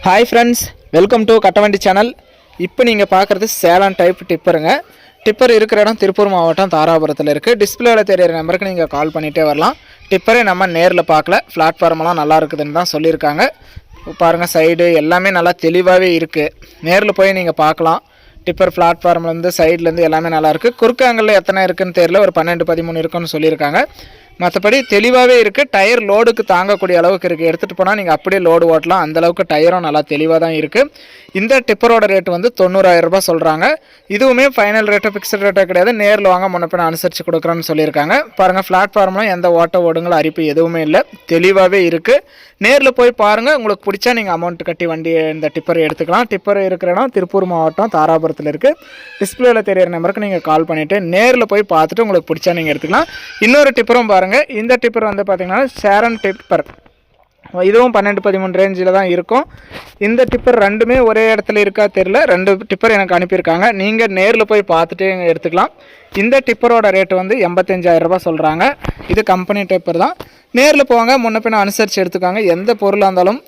Hi friends, welcome to Kattavandi channel. இப்போ நீங்கள் பார்க்குறது சேலம் டைப் டிப்பருங்க. டிப்பர் இருக்கிற இடம் திருப்பூர் மாவட்டம் தாராபுரத்தில் இருக்குது. டிஸ்பிளேவில் தெரியிற நம்பருக்கு நீங்கள் கால் பண்ணிகிட்டே வரலாம். டிப்பரே நம்ம நேரில் பார்க்கல, பிளாட்ஃபார்மெல்லாம் நல்லா இருக்குதுன்னு தான் சொல்லியிருக்காங்க. பாருங்கள், சைடு எல்லாமே நல்லா தெளிவாகவே இருக்குது. நேரில் போய் நீங்கள் பார்க்கலாம். டிப்பர் பிளாட்ஃபார்ம்லேருந்து சைட்லேருந்து எல்லாமே நல்லாயிருக்கு. குறுக்காங்கல்ல எத்தனை இருக்குதுன்னு தெரியல, ஒரு 12-13 இருக்குன்னு சொல்லியிருக்காங்க. மற்றபடி தெளிவாகவே இருக்குது. டயர் லோடுக்கு தாங்கக்கூடிய அளவுக்கு இருக்குது. எடுத்துகிட்டு போனால் நீங்கள் அப்படியே லோடு ஓட்டலாம். அந்தளவுக்கு டயரும் நல்லா தெளிவாக தான் இருக்குது. இந்த டிப்பரோட ரேட்டு வந்து 90,000 ரூபாய் சொல்கிறாங்க. இதுவுமே ஃபைனல் ரேட்டு ஃபிக்ஸ்ட் ரேட்டாக கிடையாது. நேரில் வாங்க முன்னப்பின அனுசரித்து கொடுக்குறேன்னு சொல்லியிருக்காங்க. பாருங்கள், பிளாட்ஃபார்ம்லாம் எந்த ஓட்ட ஓடுங்கள் அரிப்பு எதுவுமே இல்லை, தெளிவாகவே இருக்குது. நேரில் போய் பாருங்கள். உங்களுக்கு பிடிச்சா நீங்கள் அமௌண்ட் கட்டி வண்டி இந்த டிப்பரை எடுத்துக்கலாம். டிப்பர் இருக்கிற இடம் திருப்பூர் மாவட்டம் தாராபுரத்தில் இருக்குது. டிஸ்பிளேயில் தெரியிற நம்பருக்கு நீங்கள் கால் பண்ணிவிட்டு நேரில் போய் பார்த்துட்டு உங்களுக்கு பிடிச்சா நீங்கள் எடுத்துக்கலாம். இன்னொரு டிப்பரும் பாருங்கள். இந்த டிப்பர் வந்து பார்த்தீங்கன்னா சேரன் டிப்பர். இதுவும் 12-13 ரேஞ்சில் தான் இருக்கும். இந்த டிப்பர் ரெண்டுமே ஒரே இடத்துல இருக்கா தெரியல. 2 டிப்பர் எனக்கு அனுப்பியிருக்காங்க. நீங்கள் நேரில் போய் பார்த்துட்டு எடுத்துக்கலாம். இந்த டிப்பரோட ரேட்டு வந்து 85,000 ரூபாய் சொல்கிறாங்க. இது கம்பெனி டிப்பர் தான். நேரில் போவாங்க, முன்ன பின்ன அனுசரித்து எடுத்துக்காங்க. எந்த பொருளாக இருந்தாலும்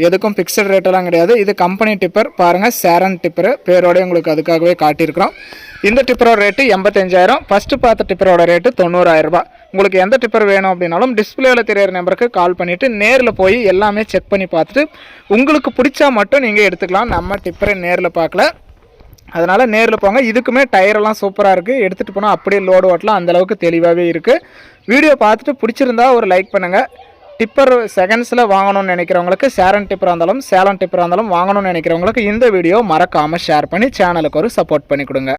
எதுக்கும் ஃபிக்ஸட் ரேட்டெல்லாம் கிடையாது. இது கம்பெனி டிப்பர். பாருங்கள், சேரன் டிப்பரு பேரோடய உங்களுக்கு அதுக்காகவே காட்டியிருக்கிறோம். இந்த டிப்பரோட ரேட்டு 85,000. ஃபஸ்ட்டு பார்த்த டிப்பரோட ரேட்டு 90,000 ரூபாய். உங்களுக்கு எந்த டிப்பர் வேணும் அப்படின்னாலும் டிஸ்பிளேவில் தெரியிற நம்பருக்கு கால் பண்ணிவிட்டு நேரில் போய் எல்லாமே செக் பண்ணி பார்த்துட்டு உங்களுக்கு பிடிச்சா மட்டும் நீங்கள் எடுத்துக்கலாம். நம்ம டிப்பரை நேரில் பார்க்கல, அதனால் நேரில் போங்க. இதுக்குமே டயரெல்லாம் சூப்பராக இருக்குது. எடுத்துகிட்டு போனால் அப்படியே லோடு ஓட்டலாம். அந்தளவுக்கு தெளிவாகவே இருக்குது. வீடியோ பார்த்துட்டு பிடிச்சிருந்தா ஒரு லைக் பண்ணுங்கள். டிப்பர் செகண்ட்ஸில் வாங்கணும்னு நினைக்கிறவங்களுக்கு, சேரன் டிப்பராக இருந்தாலும் சேலம் டிப்பராக இருந்தாலும் வாங்கணும்னு நினைக்கிறவங்களுக்கு இந்த வீடியோ மறக்காமல் ஷேர் பண்ணி சேனலுக்கு ஒரு சப்போர்ட் பண்ணி கொடுங்க.